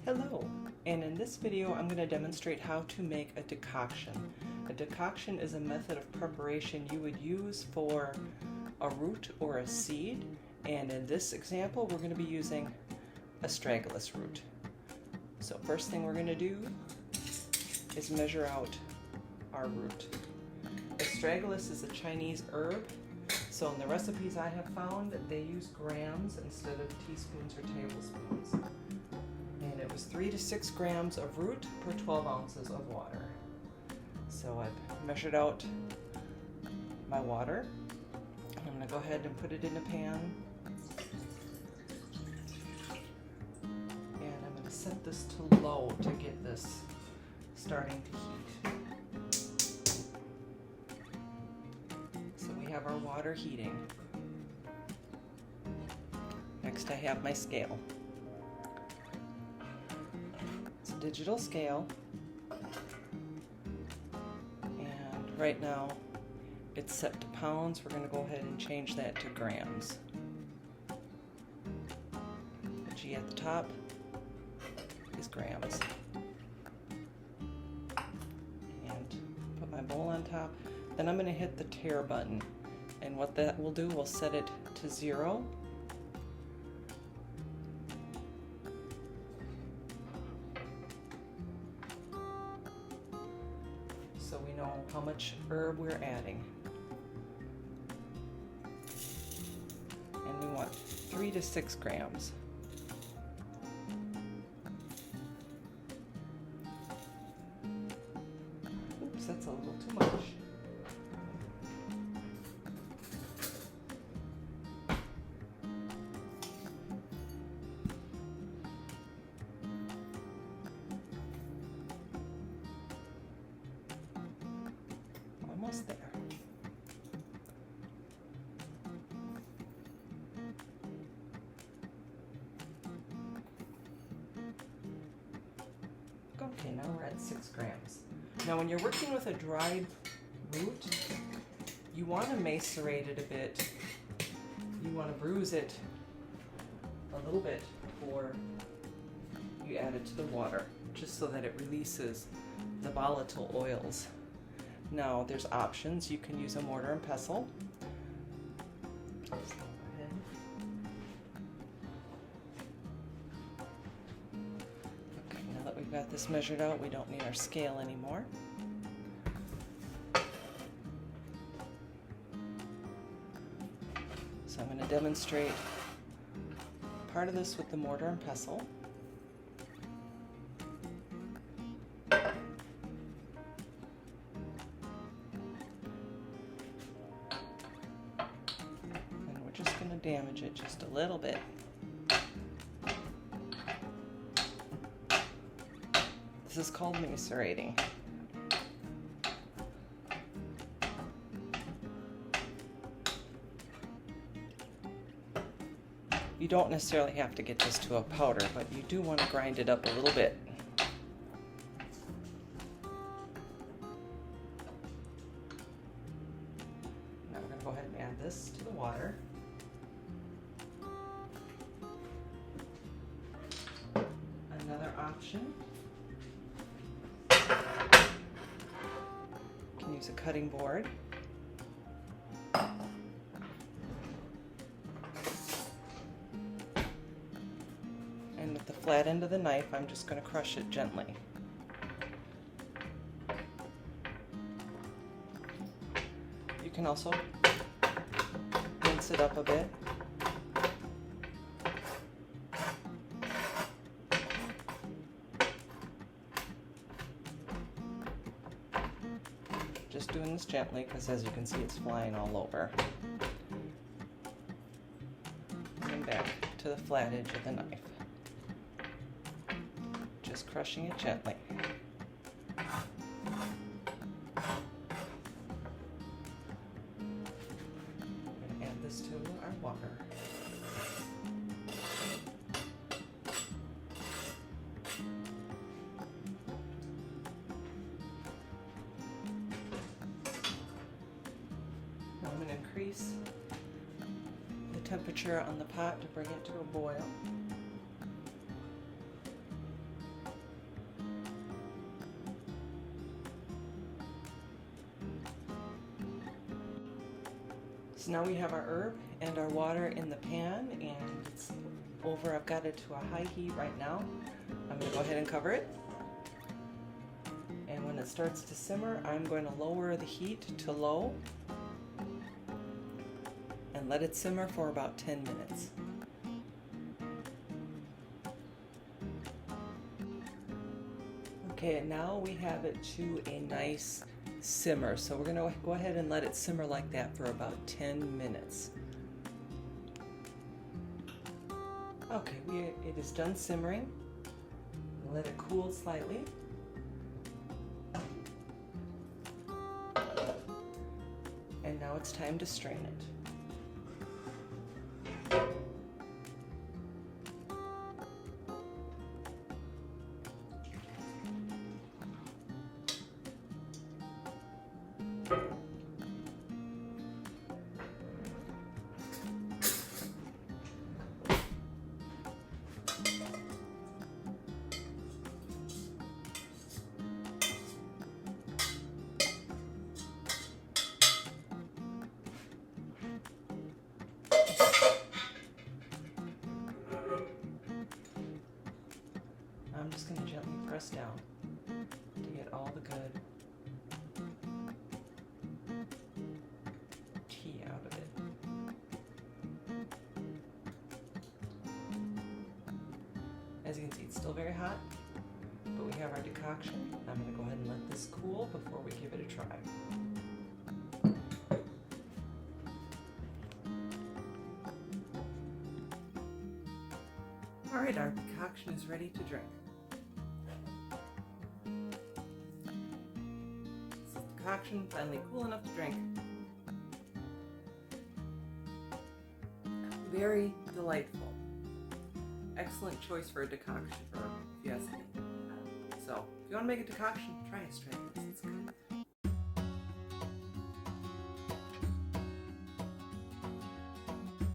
Hello, and in this video I'm going to demonstrate how to make a decoction. A decoction is a method of preparation you would use for a root or a seed, and in this example we're going to be using astragalus root. So first thing we're going to do is measure out our root. Astragalus is a Chinese herb, so in the recipes I have found they use grams instead of teaspoons or tablespoons. And it was 3 to 6 grams of root per 12 ounces of water. So I've measured out my water. I'm going to go ahead and put it in a pan. And I'm going to set this to low to get this starting to heat. So we have our water heating. Next I have my scale. Digital scale, and right now it's set to pounds. We're going to go ahead and change that to grams. The G at the top is grams. And put my bowl on top. Then I'm going to hit the tare button, and what that will do, we'll set it to 0. So we know how much herb we're adding. And we want 3 to 6 grams. Oops, that's a little too much. Almost there. Okay, now we're at 6 grams. Now when you're working with a dried root, you want to macerate it a bit. You want to bruise it a little bit before you add it to the water, just so that it releases the volatile oils. Now there's options. You can use a mortar and pestle. Okay, now that we've got this measured out, we don't need our scale anymore. So I'm going to demonstrate part of this with the mortar and pestle. Just going to damage it just a little bit. This is called macerating. You don't necessarily have to get this to a powder, but you do want to grind it up a little bit. Now we're going to go ahead and add this to the water. Another option, you can use a cutting board. And with the flat end of the knife, I'm just going to crush it gently. You can also mince it up a bit. Just doing this gently because, as you can see, it's flying all over. And back to the flat edge of the knife. Just crushing it gently. We're going to add this to our water. I'm going to increase the temperature on the pot to bring it to a boil. So now we have our herb and our water in the pan, and it's over. I've got it to a high heat right now. I'm going to go ahead and cover it. And when it starts to simmer, I'm going to lower the heat to low and let it simmer for about 10 minutes. Okay, and now we have it to a nice simmer. So we're going to go ahead and let it simmer like that for about 10 minutes. Okay, it is done simmering. Let it cool slightly. And now it's time to strain it. I'm just going to gently press down to get all the good tea out of it. As you can see, it's still very hot, but we have our decoction. I'm going to go ahead and let this cool before we give it a try. All right, our decoction is ready to drink. This is decoction, finally cool enough to drink. Very delightful. Excellent choice for a decoction, if you ask me. So, if you want to make a decoction, try a strain. It's good.